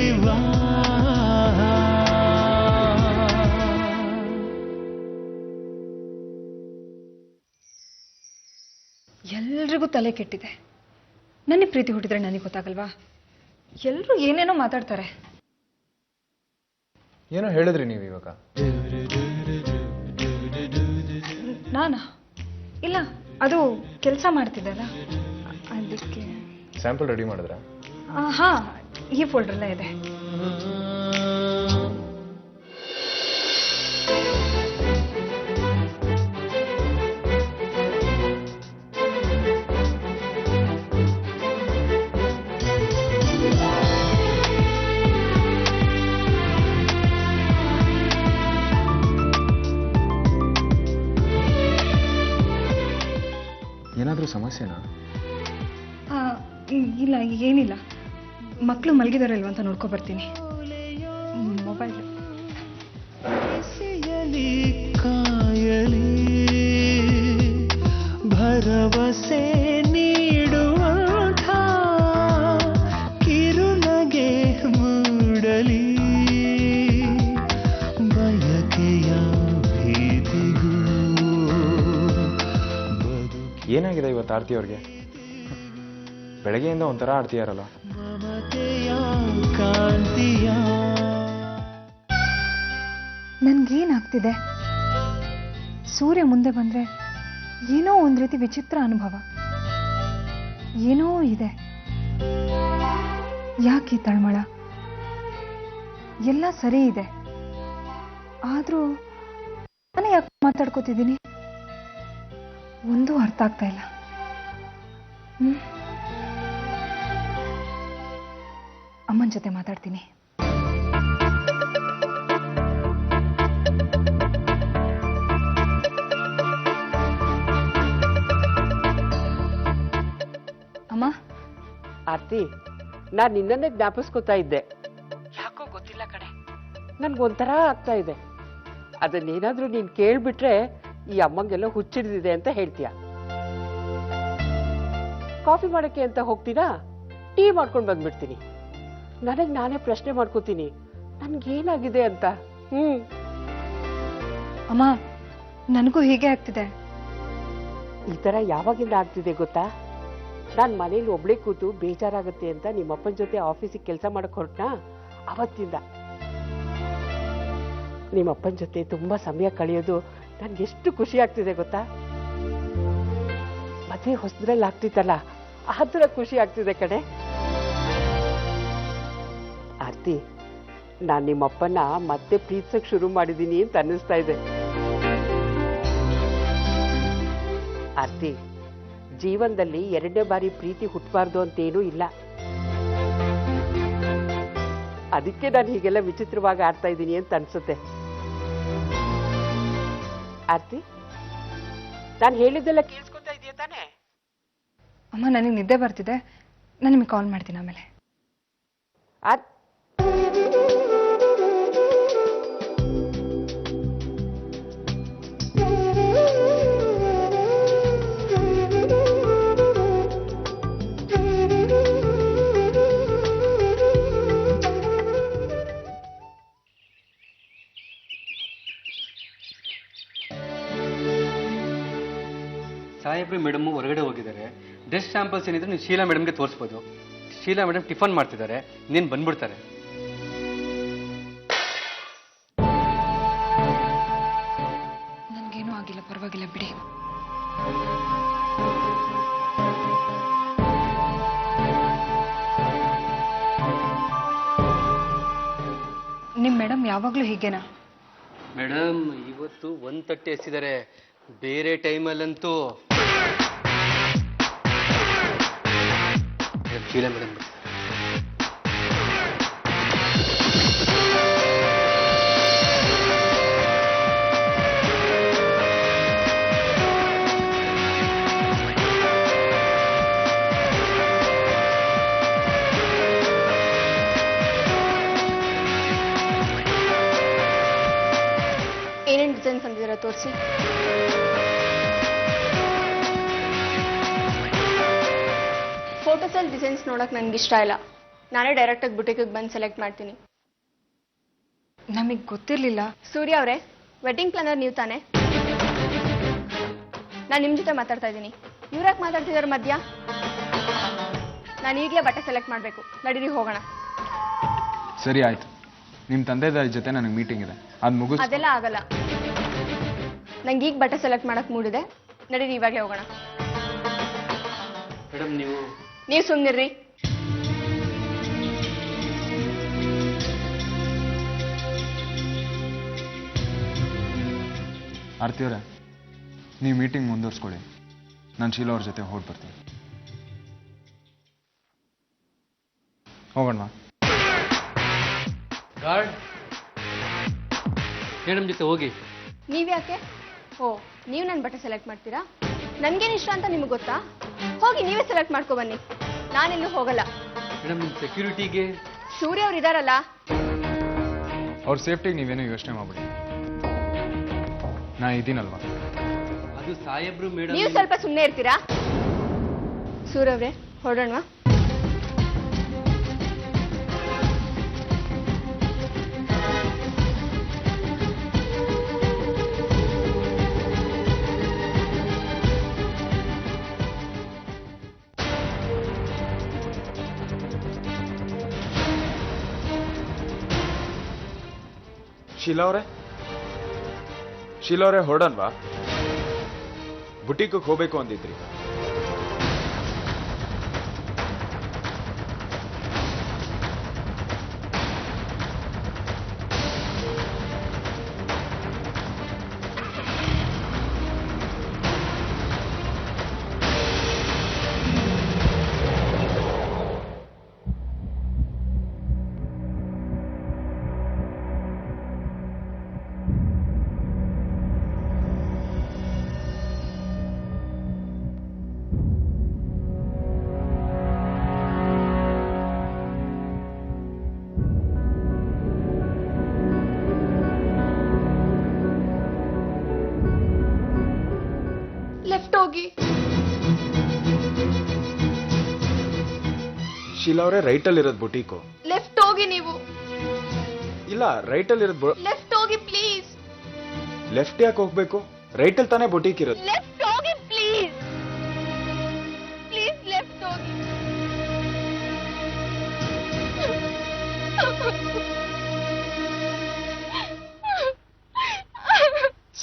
ವಿವಾಹ. ಎಲ್ರಿಗೂ ತಲೆ ಕೆಟ್ಟಿದೆ. ನನಗೆ ಪ್ರೀತಿ ಹುಟ್ಟಿದ್ರೆ ನನಗೆ ಗೊತ್ತಾಗಲ್ವಾ? ಎಲ್ಲರೂ ಏನೇನೋ ಮಾತಾಡ್ತಾರೆ. ಏನೋ ಹೇಳಿದ್ರಿ ನೀವು ಇವಾಗ? ನಾನಾ? ಇಲ್ಲ, ಅದು ಕೆಲಸ ಮಾಡ್ತಿದ್ದಲ್ಲ ಅದಕ್ಕೆ. ಸ್ಯಾಂಪಲ್ ರೆಡಿ ಮಾಡಿದ್ರಾ? ಹಾ, ಈ ಫೋಲ್ಡರ್ಲ್ಲೇ ಇದೆ. ಏನಾದರೂ ಸಮಸ್ಯೆನಾ? ಇಲ್ಲ, ಏನಿಲ್ಲ. ಮಕ್ಕಳು ಮಲಗಿದಾರಲ್ವ ಅಂತ ನೋಡ್ಕೊ ಬರ್ತೀನಿ. ಮೊಬೈಲ್ ಕಾಯಲಿ ಭರವಸೆ ನೀಡುವಂಥ ಕಿರುನಗೆ ಮೂಡಲಿ ಬಯಕೆಯ ಭೀತಿಗೂ. ಏನಾಗಿದೆ ಇವತ್ತು ಆರತಿ ಅವ್ರಿಗೆ? ಬೆಳಗ್ಗೆಯಿಂದ ಒಂಥರ ಆಡ್ತೀಯಾರಲ್ಲ. ನನ್ಗೇನಾಗ್ತಿದೆ? ಸೂರ್ಯ ಮುಂದೆ ಬಂದ್ರೆ ಏನೋ ಒಂದ್ ರೀತಿ ವಿಚಿತ್ರ ಅನುಭವ. ಏನೋ ಇದೆ. ಯಾಕೆ ತಳಮಳ? ಎಲ್ಲ ಸರಿ ಇದೆ, ಆದ್ರೂ ನಾನು ಯಾಕೆ ಮಾತಾಡ್ಕೋತಿದ್ದೀನಿ? ಒಂದೂ ಅರ್ಥ ಆಗ್ತಾ ಇಲ್ಲ. ಅಮ್ಮನ ಜೊತೆ ಮಾತಾಡ್ತೀನಿ. ಅಮ್ಮ. ಆರ್ತಿ, ನಾನು ನಿನ್ನನ್ನೇ ಜ್ಞಾಪಿಸ್ಕೊತಾ ಇದ್ದೆ. ಯಾಕೋ ಗೊತ್ತಿಲ್ಲ ಕಣೆ, ನನ್ಗೊಂಥರ ಆಗ್ತಾ ಇದೆ. ಅದನ್ನೇನಾದ್ರೂ ನೀನ್ ಕೇಳ್ಬಿಟ್ರೆ ಈ ಅಮ್ಮಂಗೆಲ್ಲ ಹುಚ್ಚಿಡ್ದಿದೆ ಅಂತ ಹೇಳ್ತೀಯ. ಕಾಫಿ ಮಾಡಕ್ಕೆ ಅಂತ ಹೋಗ್ತೀನಾ, ಟೀ ಮಾಡ್ಕೊಂಡು ಬಂದ್ಬಿಡ್ತೀನಿ. ನನಗ್ ನಾನೇ ಪ್ರಶ್ನೆ ಮಾಡ್ಕೋತೀನಿ, ನನ್ಗೇನಾಗಿದೆ ಅಂತ. ಅಮ್ಮ, ನನಗೂ ಹೀಗೆ ಆಗ್ತಿದೆ. ಈ ತರ ಯಾವಾಗಿಂದ ಆಗ್ತಿದೆ ಗೊತ್ತಾ? ನಾನ್ ಮನೇಲಿ ಒಬ್ಳೆ ಕೂತು ಬೇಜಾರಾಗತ್ತೆ ಅಂತ ನಿಮ್ಮಪ್ಪನ ಜೊತೆ ಆಫೀಸಿಗೆ ಕೆಲಸ ಮಾಡಕ್ ಹೊರಟ್ನಾ, ಅವತ್ತಿಂದ. ನಿಮ್ಮಪ್ಪನ ಜೊತೆ ತುಂಬಾ ಸಮಯ ಕಳೆಯೋದು ನನ್ಗೆಷ್ಟು ಖುಷಿ ಆಗ್ತಿದೆ ಗೊತ್ತಾ? ಮದ್ವೆ ಹೊಸದ್ರಲ್ಲಿ ಆಗ್ತಿತ್ತಲ್ಲ, ಆ ಥರ ಖುಷಿ ಆಗ್ತಿದೆ ಕಣೆ. ಆರ್ತಿ, ನಾನ್ ನಿಮ್ಮಪ್ಪನ ಮತ್ತೆ ಪ್ರೀತಿಸಕ್ ಶುರು ಮಾಡಿದೀನಿ ಅಂತ ಅನ್ನಿಸ್ತಾ ಇದೆ. ಆರ್ತಿ, ಜೀವನದಲ್ಲಿ ಎರಡನೇ ಬಾರಿ ಪ್ರೀತಿ ಹುಟ್ಟಬಾರ್ದು ಅಂತೇನೂ ಇಲ್ಲ. ಅದಕ್ಕೆ ನಾನು ಹೀಗೆಲ್ಲ ವಿಚಿತ್ರವಾಗಿ ಆಡ್ತಾ ಇದ್ದೀನಿ ಅಂತ ಅನ್ಸುತ್ತೆ. ಆರ್ತಿ, ನಾನು ಹೇಳಿದ್ದೆಲ್ಲ ಕೇಳಿಸ್ಕೊತಾ ಇದೆಯಾ ತಾನೆ? ಅಮ್ಮ, ನನಗೆ ನಿದ್ದೆ ಬರ್ತಿದೆ. ನಾನು ನಿಮಗೆ ಕಾಲ್ ಮಾಡ್ತೀನಿ ಆಮೇಲೆ. ಸಾಹೇಬ್ರು ಮೇಡಮ್ ಹೊರಗಡೆ ಹೋಗಿದ್ದಾರೆ. ಡ್ರೆಸ್ ಸ್ಯಾಂಪಲ್ಸ್ ಏನಿದ್ರೆ ನೀವು ಶೀಲಾ ಮೇಡಮ್ಗೆ ತೋರಿಸ್ಬೋದು. ಶೀಲಾ ಮೇಡಮ್ ಟಿಫನ್ ಮಾಡ್ತಿದ್ದಾರೆ, ನೀನು ಬಂದ್ಬಿಡ್ತಾರೆ. ನನಗೇನೂ ಆಗಿಲ್ಲ, ಪರವಾಗಿಲ್ಲ ಬಿಡಿ. ನಿಮ್ಮ ಮೇಡಮ್ ಯಾವಾಗಲೂ ಹೀಗೇನಾ? ಮೇಡಮ್ ಇವತ್ತು 1:30 ಎಸಿದ್ದಾರೆ. ಬೇರೆ ಟೈಮಲ್ಲಂತೂ ಶೀಲಾ ಮೇಡಮ್ ಏನೇನು ಡಿಸೈನ್ಸ್ ಅಂದಿದ್ದೀರಾ ತೋರಿಸಿ. ಫೋಟೋಸಲ್ಲಿ ಡಿಸೈನ್ಸ್ ನೋಡೋಕೆ ನನಗೆ ಇಷ್ಟ ಇಲ್ಲ. ನಾನೇ ಡೈರೆಕ್ಟಾಗಿ ಬುಟಿಕಿಗೆ ಬಂದು ಸೆಲೆಕ್ಟ್ ಮಾಡ್ತೀನಿ. ನಮಗೆ ಗೊತ್ತಿರಲಿಲ್ಲ. ಸೂರ್ಯ ಅವರೇ, ವೆಡ್ಡಿಂಗ್ ಪ್ಲಾನರ್ ನೀವು ತಾನೇ? ನಾನು ನಿಮ್ಮ ಜೊತೆ ಮಾತಾಡ್ತಾ ಇದ್ದೀನಿ. ಇವ್ರಾಕೆ ಮಾತಾಡ್ತಿದ್ದಾರೆ ಮಧ್ಯ? ನಾನು ಈಗಲೇ ಬಟ್ಟೆ ಸೆಲೆಕ್ಟ್ ಮಾಡಬೇಕು. ನಡೀರಿ ಹೋಗೋಣ. ಸರಿ ಆಯ್ತು. ನಿಮ್ಮ ತಂದೆ ತಾಯಿ ಜೊತೆ ನನಗೆ ಮೀಟಿಂಗ್ ಇದೆ, ಅದು ಮುಗಿಸ್. ಅದೆಲ್ಲ ಆಗಲ್ಲ. ನಂಗೆ ಈಗ ಬಟ್ಟೆ ಸೆಲೆಕ್ಟ್ ಮಾಡಕ್ ಮೂಡಿದೆ. ನಡೀರಿ ಇವಾಗಲೇ ಹೋಗೋಣ. ಮೇಡಮ್ ನೀವು ಸುಮ್ಮನಿರ್ರಿ. ಆರ್ತಿ ಅವರೇ, ನೀವು ಮೀಟಿಂಗ್ ಮುಂದುವರ್ಸ್ಕೊಳ್ಳಿ. ನಾನು ಶೀಲಾ ಅವ್ರ ಜೊತೆ ಹೊರಟು ಬರ್ತೀನಿ. ಹೋಗೋಣ. ಗಾರ್ಡ್, ಮೇಡಮ್ ಜೊತೆ ಹೋಗಿ. ನೀವ್ಯಾಕೆ? ಓ, ನೀವು ನನ್ನ ಬಟ್ಟೆ ಸೆಲೆಕ್ಟ್ ಮಾಡ್ತೀರಾ? ನನ್ಗೇನು ಇಷ್ಟ ಅಂತ ನಿಮಗೆ ಗೊತ್ತಾ? ಹೋಗಿ ನೀವೇ ಸೆಲೆಕ್ಟ್ ಮಾಡ್ಕೊ ಬನ್ನಿ. ನಾನೆಲ್ಲೂ ಹೋಗಲ್ಲ. ಮೇಡಮ್ ನಿಮ್ಮ ಸೆಕ್ಯೂರಿಟಿಗೆ ಸೂರ್ಯ ಅವ್ರು ಇದಾರಲ್ಲ. ಅವ್ರ ಸೇಫ್ಟಿಗೆ ನೀವೇನು ಯೋಚನೆ ಮಾಡ್ಬಿಡಿ, ನಾ ಇದ್ದೀನಲ್ವಾ. ಅದು ಸಾಹೇಬ್ರು ಮೇಡಮ್. ನೀವು ಸ್ವಲ್ಪ ಸುಮ್ಮನೆ ಇರ್ತೀರಾ? ಸೂರ್ಯ ಅವ್ರೆ, ಹೊರಡೋಣವಾ? ಶೀಲಾ ಅವರೇ ಹೊರಡನ್ವಾ? ಬುಟೀಕಿಗೆ ಹೋಗ್ಬೇಕು ಅಂದಿದ್ರಿ. ಲೆಫ್ಟ್ ಹೋಗಿ. ಶೀಲಾ ಅವರೇ, ರೈಟಲ್ಲಿ ಇರೋದು ಬುಟೀಕು. ಲೆಫ್ಟ್ ಹೋಗಿ ನೀವು. ಇಲ್ಲ, ರೈಟಲ್ಲಿ ಇರೋದು. ಲೆಫ್ಟ್ ಹೋಗಿ ಪ್ಲೀಸ್. ಲೆಫ್ಟ್ ಯಾಕೆ ಹೋಗ್ಬೇಕು? ರೈಟಲ್ಲಿ ತಾನೇ ಬುಟೀಕ್ ಇರೋದು. ಲೆಫ್ಟ್ ಹೋಗಿ ಪ್ಲೀಸ್. ಪ್ಲೀಸ್ ಲೆಫ್ಟ್ ಹೋಗಿ.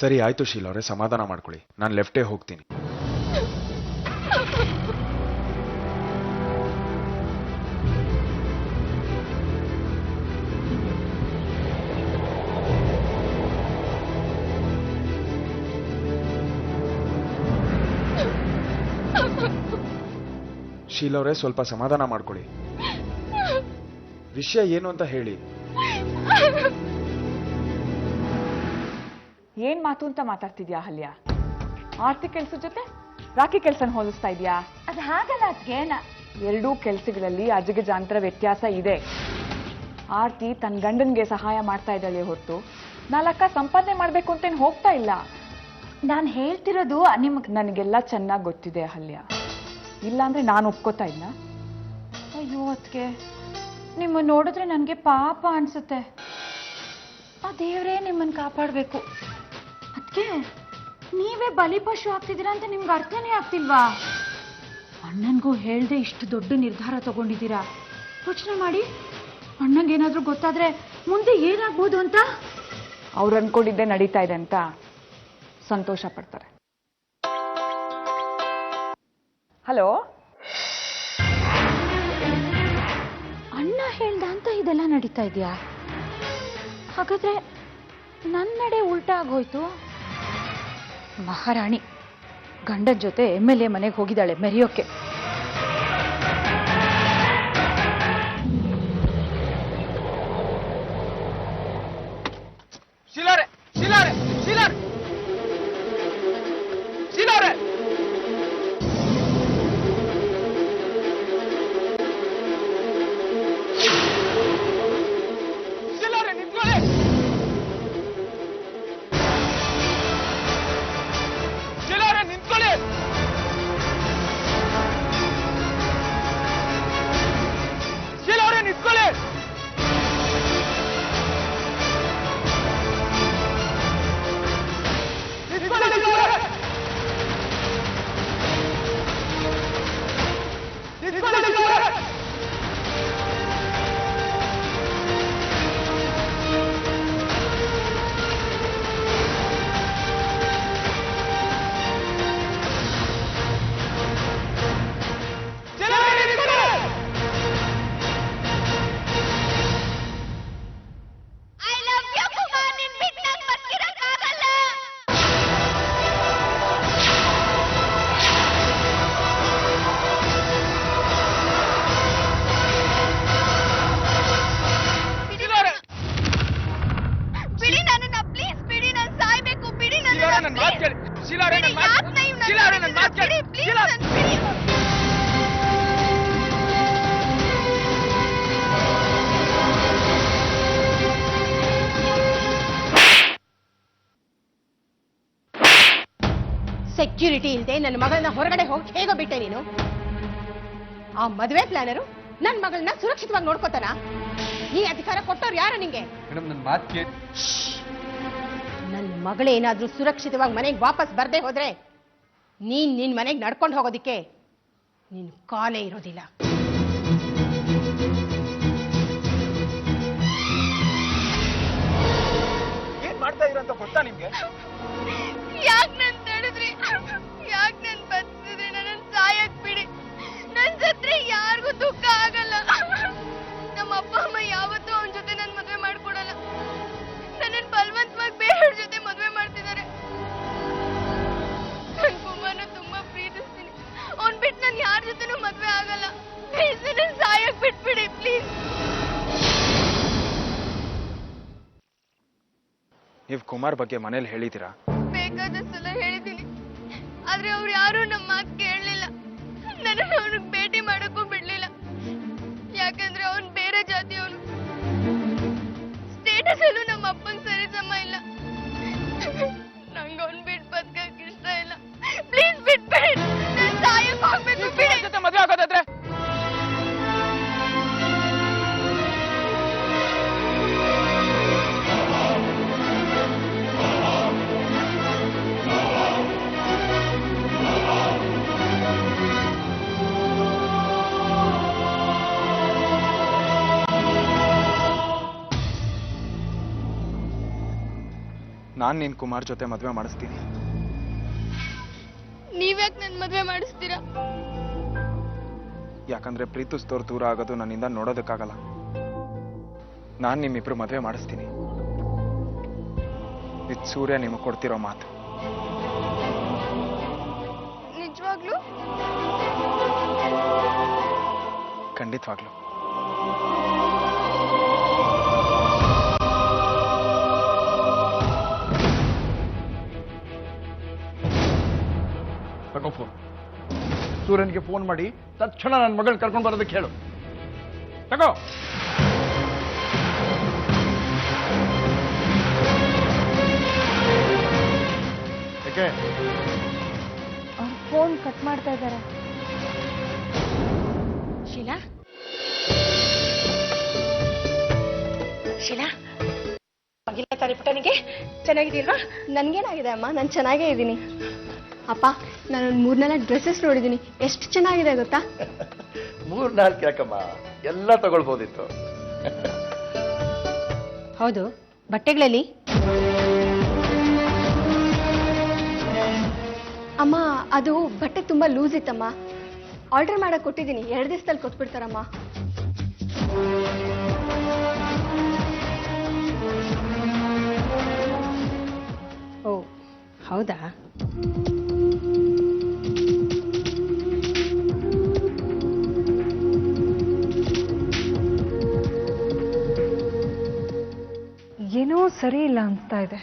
ಸರಿ ಆಯ್ತು ಶೀಲಾ ಅವರೇ, ಸಮಾಧಾನ ಮಾಡ್ಕೊಳ್ಳಿ. ನಾನು ಲೆಫ್ಟೇ ಹೋಗ್ತೀನಿ. ಶೀಲಾ ಅವರೇ, ಸ್ವಲ್ಪ ಸಮಾಧಾನ ಮಾಡ್ಕೊಳ್ಳಿ. ವಿಷಯ ಏನು ಅಂತ ಹೇಳಿ. ಏನ್ ಮಾತು ಅಂತ ಮಾತಾಡ್ತಿದ್ಯಾ ಅಹಲ್ಯ? ಆರ್ತಿ ಕೆಲ್ಸದ ಜೊತೆ ರಾಕಿ ಕೆಲ್ಸನ ಹೋಲಿಸ್ತಾ ಇದ್ಯಾ? ಅದು ಹಾಗಲ್ಲ ಅದ್ಗೇನ. ಎರಡೂ ಕೆಲ್ಸಗಳಲ್ಲಿ ಅಜಗಜಾಂತರ ವ್ಯತ್ಯಾಸ ಇದೆ. ಆರ್ತಿ ತನ್ನ ಗಂಡನ್ಗೆ ಸಹಾಯ ಮಾಡ್ತಾ ಇದ್ದಾಳೆ ಹೊರತು 4 ಅಕ್ಕ ಸಂಪಾದನೆ ಮಾಡ್ಬೇಕು ಅಂತೇನು ಹೋಗ್ತಾ ಇಲ್ಲ. ನಾನು ಹೇಳ್ತಿರೋದು ನಿಮ್ಗೆ. ನನಗೆಲ್ಲ ಚೆನ್ನಾಗಿ ಗೊತ್ತಿದೆ ಅಹಲ್ಯ. ಇಲ್ಲಾಂದ್ರೆ ನಾನು ಒಪ್ಕೋತಾ ಇದ್ನ? ಅಯ್ಯೋ ಅದಕ್ಕೆ ನಿಮ್ಮ ನೋಡಿದ್ರೆ ನನಗೆ ಪಾಪ ಅನ್ಸುತ್ತೆ. ಆ ದೇವರೇ ನಿಮ್ಮನ್ನು ಕಾಪಾಡಬೇಕು. ಅದಕ್ಕೆ ನೀವೇ ಬಲಿಪಶು ಆಗ್ತಿದ್ದೀರಾ ಅಂತ ನಿಮ್ಗೆ ಅರ್ಥನೇ ಆಗ್ತಿಲ್ವಾ? ಅಣ್ಣನಿಗೂ ಹೇಳ್ದೆ ಇಷ್ಟು ದೊಡ್ಡ ನಿರ್ಧಾರ ತಗೊಂಡಿದ್ದೀರಾ. ಯೋಚನೆ ಮಾಡಿ, ಅಣ್ಣಂಗೇನಾದ್ರೂ ಗೊತ್ತಾದ್ರೆ ಮುಂದೆ ಏನಾಗ್ಬೋದು ಅಂತ. ಅವ್ರು ಅನ್ಕೊಂಡಿದ್ದೆ ನಡೀತಾ ಇದೆ ಅಂತ ಸಂತೋಷ ಪಡ್ತಾರೆ. ಹಲೋ, ಅಣ್ಣ ಹೇಳ್ದ ಅಂತ ಇದೆಲ್ಲ ನಡೀತಾ ಇದೆಯಾ? ಹಾಗಾದ್ರೆ ನನ್ನ ನಡೆ ಉಲ್ಟಾ ಆಗೋಯ್ತು. ಮಹಾರಾಣಿ ಗಂಡನ ಜೊತೆ MLA ಮನೆಗೆ ಹೋಗಿದ್ದಾಳೆ ಮೆರೆಯೋಕೆ. ಶೀಲಾರೆ, ಶೀಲಾರೆ, ಶೀಲಾರೆ, ಶೀಲಾರೆ. ಶೀಲಾರೆ, ನಿಂತ್ಕೊಳ್ಳಿ. ಶೀಲಾರೆ, ನಿಂತ್ಕೊಳ್ಳಿ. ಸೆಕ್ಯೂರಿಟಿ ಇಲ್ಲದೆ ನನ್ನ ಮಗಳನ್ನ ಹೊರಗಡೆ ಹೋಗಿ ಹೇಗೋ ಬಿಟ್ಟೆ ನೀನು? ಆ ಮದುವೆ ಪ್ಲಾನರು ನನ್ನ ಮಗಳನ್ನ ಸುರಕ್ಷಿತವಾಗಿ ನೋಡ್ಕೋತಾನ? ಈ ಅಧಿಕಾರ ಕೊಟ್ಟವ್ರು ಯಾರು ನಿಂಗೆ? ಮೇಡಮ್ ನನ್ನ ಮಾತು ಕೇಳಿ. ನನ್ನ ಮಗಳೇನಾದ್ರೂ ಸುರಕ್ಷಿತವಾಗಿ ಮನೆಗೆ ವಾಪಸ್ ಬರ್ದೇ ಹೋದ್ರೆ ನೀನ್ ನಿನ್ ಮನೆಗೆ ನಡ್ಕೊಂಡು ಹೋಗೋದಿಕ್ಕೆ ನಿನ್ ಕಾಲೇ ಇರೋದಿಲ್ಲ. ಏನ್ ಮಾಡ್ತಾ ಇದ್ದೀರಾ ಅಂತ ಗೊತ್ತಾ ನಿಮ್ಗೆ? ಯಾಕೆ ನನ್ ತಡೆದ್ರಿ? ಯಾಕೆ ನನ್ ಬದುಕಿದ್ರಿ? ನನ್ನ ಸಾಯಕ್ ಬಿಡಿ. ನನ್ ಸತ್ರೆ ಯಾರಿಗೂ ದುಃಖ ಆಗಲ್ಲ. ನಮ್ಮ ಅಪ್ಪ ಅಮ್ಮ ಯಾವತ್ತೂ ಅವನ ಜೊತೆ ನನ್ ಮದ್ವೆ ಮಾಡ್ಕೊಡಲ್ಲ. ನನ್ನ ಬಲವಂತವಾಗಿ ಬೇರೆಯವ್ರ ಜೊತೆ ಮದ್ವೆ ಮಾಡ್ತಿದ್ದಾರೆ. ನನ್ ಕುಮಾರ್ನ ತುಂಬಾ ಪ್ರೀತಿಸ್ತೀನಿ. ಅವ್ನ್ ಬಿಟ್ಟು ನಾನು ಯಾರ ಜೊತೆನೂ ಮದ್ವೆ ಆಗಲ್ಲ. ಪ್ಲೀಸ್ ನನ್ ಸಾಯಕ್ ಬಿಟ್ಬಿಡಿ ಪ್ಲೀಸ್. ನೀವು ಕುಮಾರ್ ಬಗ್ಗೆ ಮನೇಲಿ ಹೇಳಿದ್ದೀರಾ? ಬೇಕಾದಷ್ಟೆಲ್ಲ ಹೇಳಿದ್ದೀನಿ, ಆದ್ರೆ ಅವ್ರು ಯಾರು ನಮ್ಮ ಮಾತು ಕೇಳಲಿಲ್ಲ. ನನ್ನನ್ನು ಅವನಿಗೆ ಭೇಟಿ ಮಾಡಕ್ಕೂ ಬಿಡ್ಲಿಲ್ಲ. ಯಾಕಂದ್ರೆ ಅವನು ಬೇರೆ ಜಾತಿಯವನು. ಸ್ಟೇಟಸ್ ಅಲ್ಲೂ ನಮ್ಮ ಅಪ್ಪಂಗೆ ಸರಿ ಸಮ ಇಲ್ಲ. ನಂಗೆ ಅವ್ನು ಬಿಟ್ಟು ಬದುಕಕ್ಕೆ ಇಷ್ಟ ಇಲ್ಲ. ಪ್ಲೀಸ್ ಬಿಟ್ಬಿಡಿ. ನಾನು ಸಾಯಕ್ಕೆ ಹೋಗ್ಬೇಕು. ಬಿಡಿ. ಮದುವೆ ಆಗೋದಾದ್ರೆ ನಾನು ನಿನ್ ಕುಮಾರ್ ಜೊತೆ ಮದುವೆ ಮಾಡಿಸ್ತೀನಿ. ನೀವ್ಯಾಕೆ ನನ್ನ ಮದುವೆ ಮಾಡಿಸ್ತೀರಾ? ಯಾಕಂದ್ರೆ ಪ್ರೀತಿಸ್ತೋರ್ ದೂರ ಆಗೋದು ನನ್ನಿಂದ ನೋಡೋದಕ್ಕಾಗಲ್ಲ. ನಾನು ನಿಮ್ಮಿಬ್ರು ಮದುವೆ ಮಾಡಿಸ್ತೀನಿ. ಇದು ಸೂರ್ಯ ನಿಮಗೆ ಕೊಡ್ತಿರೋ ಮಾತು. ನಿಜವಾಗ್ಲೂ? ಖಂಡಿತವಾಗ್ಲು. ತಗೋ ಫೋನ್. ಸೂರ್ಯನ್ಗೆ ಫೋನ್ ಮಾಡಿ ತಕ್ಷಣ ನನ್ನ ಮಗಳನ್ನ ಕರ್ಕೊಂಡು ಬರೋದಕ್ಕೆ ಹೇಳು. ತಗೋ. ಯಾಕೆ ಅವ್ರು ಫೋನ್ ಕಟ್ ಮಾಡ್ತಾ ಇದ್ದಾರೆ. ಶೀಲಾ, ಶೀಲಾ, ಆಗಿಲ್ಲ ತಾನೆ ಪುಟ್ಟನಿಗೆ? ಚೆನ್ನಾಗಿದೆಯಲ್ವಾ? ನನ್ಗೇನಾಗಿದೆ ಅಮ್ಮ? ನಾನು ಚೆನ್ನಾಗೇ ಇದ್ದೀನಿ. ಅಪ್ಪ, ನಾನೊಂದು 3-4 ಡ್ರೆಸ್ಸಸ್ ನೋಡಿದ್ದೀನಿ. ಎಷ್ಟು ಚೆನ್ನಾಗಿದೆ ಗೊತ್ತಾ? 3-4 ಯಾಕಮ್ಮ, ಎಲ್ಲ ತಗೊಳ್ಬೋದಿತ್ತು. ಹೌದು, ಬಟ್ಟೆಗಳಲ್ಲಿ ಅಮ್ಮ ಅದು ಬಟ್ಟೆ ತುಂಬಾ ಲೂಸ್ ಇತ್ತಮ್ಮ. ಆರ್ಡರ್ ಮಾಡಕ್ ಕೊಟ್ಟಿದ್ದೀನಿ. 2 ದಿವಸದಲ್ಲಿ ಕೊಟ್ಬಿಡ್ತಾರಮ್ಮ. ಓ ಹೌದಾ? ಏನೋ ಸರಿ ಇಲ್ಲ ಅಂತ ಇದೆ.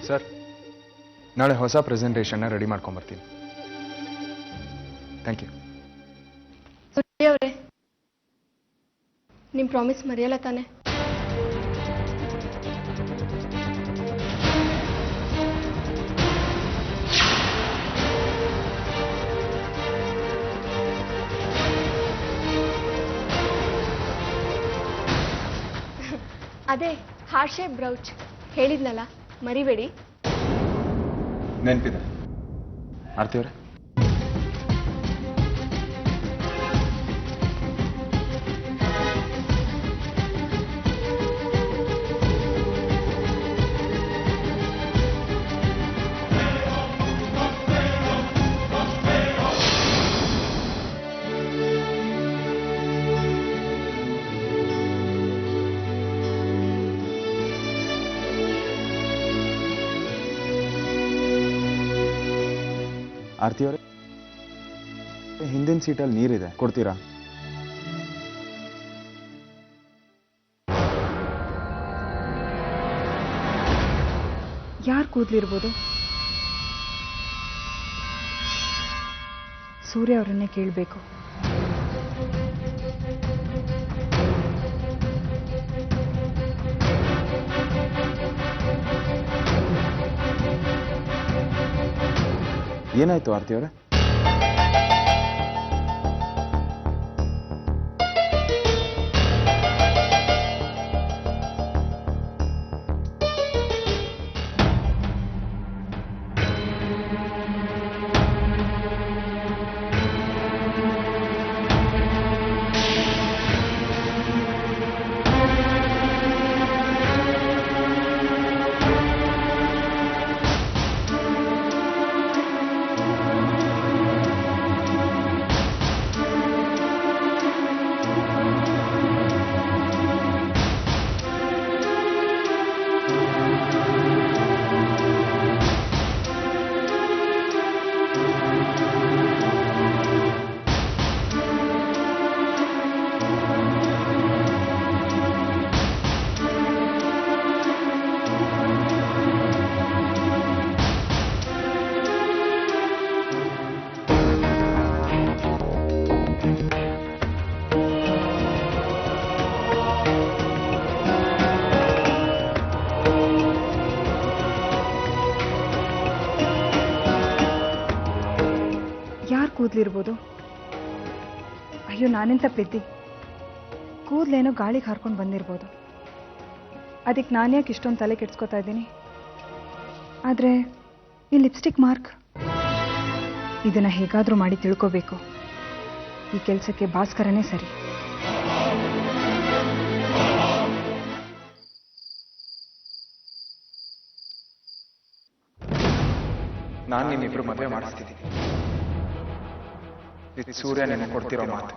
ಸರ್, ನಾಳೆ ಹೊಸ ಪ್ರೆಸೆಂಟೇಷನ್ನ ರೆಡಿ ಮಾಡ್ಕೊಂಬರ್ತೀನಿ. Thank you. ಅವರೇ, ನಿಮ್ ಪ್ರಾಮಿಸ್ ಮರೆಯಲ್ಲ ತಾನೆ? ಅದೇ ಹಾರ್ಟ್ ಶೇಪ್ ಬ್ರೌಚ್ ಹೇಳಿದ್ನಲ್ಲ, ಮರಿಬೇಡಿ. ನೆನಪಿದೆ. ಆರ್ತಿ ಅವರೇ, ಆರ್ತಿ ಅವರೇ, ಹಿಂದಿನ ಸೀಟಲ್ಲಿ ನೀರಿದೆ, ಕೊಡ್ತೀರಾ? ಯಾರು ಕೂದಲಿರ್ಬೋದು? ಸೂರ್ಯ ಅವರನ್ನೇ ಕೇಳಬೇಕು. ಏನಾಯ್ತು ಆರತಿ ಅವರೇ? ಯಾರು ಕೂದಲಿರ್ಬೋದು? ಅಯ್ಯೋ ನಾನೆಂತ ಪ್ರೀತಿ, ಕೂದಲೇನೋ ಗಾಳಿಗೆ ಹಾರ್ಕೊಂಡು ಬಂದಿರ್ಬೋದು. ಅದಕ್ಕೆ ನಾನು ಯಾಕೆ ಇಷ್ಟೊಂದು ತಲೆ ಕೆಡ್ಸ್ಕೊತಾ ಇದ್ದೀನಿ? ಆದರೆ ಈ ಲಿಪ್ಸ್ಟಿಕ್ ಮಾರ್ಕ್, ಇದನ್ನು ಹೇಗಾದರೂ ಮಾಡಿ ತಿಳ್ಕೋಬೇಕು. ಈ ಕೆಲಸಕ್ಕೆ ಭಾಸ್ಕರನೇ ಸರಿ. ನಾನು ನಿಮ್ಮಿಬ್ರು ಮದುವೆ ಮಾಡಿಸ್ತಿದ್ದೀನಿ. ಇದು ಸೂರ್ಯ ನೆನೆ ಕೊಡ್ತಿರೋ ಮಾತು.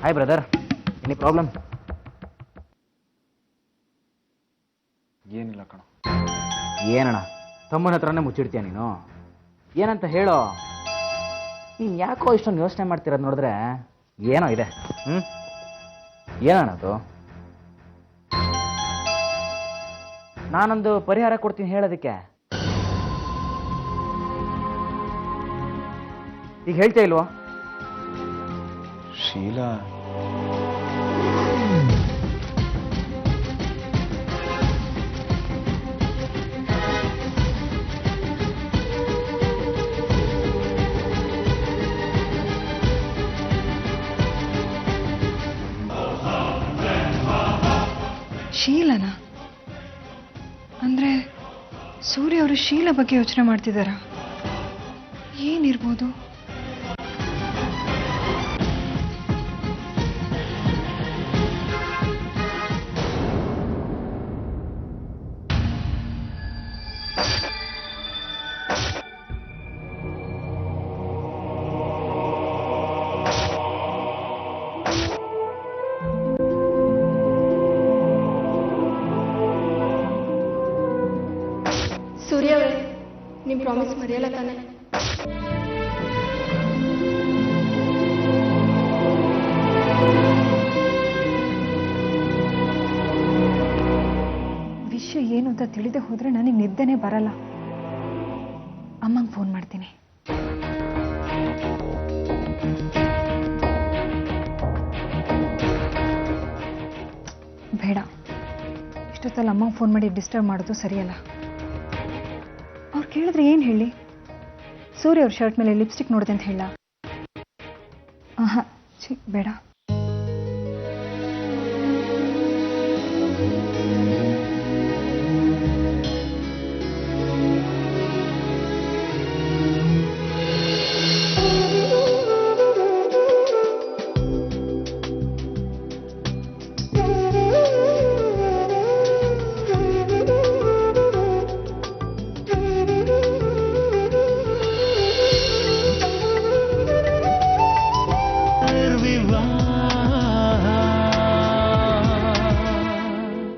Hi brother, any problem? ಏನಿಲ್ಲ ಕಣ. ಏನಣ್ಣ ತಮ್ಮನ ಹತ್ರನೇ ಮುಚ್ಚಿಡ್ತೀಯ ನೀನು? ಏನಂತ ಹೇಳೋ. ನೀನು ಯಾಕೋ ಇಷ್ಟೊಂದು ಯೋಚನೆ ಮಾಡ್ತಿರೋದು ನೋಡಿದ್ರೆ ಏನೋ ಇದೆ. ಏನಣ್ಣ ಅದು? ನಾನೊಂದು ಪರಿಹಾರ ಕೊಡ್ತೀನಿ ಹೇಳೋದಕ್ಕೆ. ಈಗ ಹೇಳ್ತಾ ಇಲ್ವೋ? ಶೀಲಾ, ಶೀಲನ ಅಂದ್ರೆ ಸೂರ್ಯ ಅವರು ಶೀಲ ಬಗ್ಗೆ ಯೋಚನೆ ಮಾಡ್ತಿದ್ದಾರಾ? ಏನಿರ್ಬೋದು? ಸೂರ್ಯ ಅವರೇ, ನಿಮ್ಮ ಪ್ರಾಮಿಸ್ ಮರೆಯಲ್ಲ ತಾನೆ? ವಿಷಯ ಏನು ಅಂತ ತಿಳಿದೇ ಹೋದ್ರೆ ನನಗೆ ನಿದ್ದೆನೇ ಬರಲ್ಲ. ಅಮ್ಮಂಗೆ ಫೋನ್ ಮಾಡ್ತೀನಿ. ಬೇಡ, ಇಷ್ಟೊತ್ತಲ್ಲಿ ಅಮ್ಮಂಗೆ ಫೋನ್ ಮಾಡಿ ಡಿಸ್ಟರ್ಬ್ ಮಾಡೋದು ಸರಿಯಲ್ಲ. ಅವ್ರು ಕೇಳಿದ್ರೆ ಏನು ಹೇಳಿ? ಸೂರ್ಯ ಅವ್ರ ಶರ್ಟ್ ಮೇಲೆ ಲಿಪ್ಸ್ಟಿಕ್ ನೋಡಿದೆ ಅಂತ ಹೇಳ? ಆಹಾ, ಬೇಡ.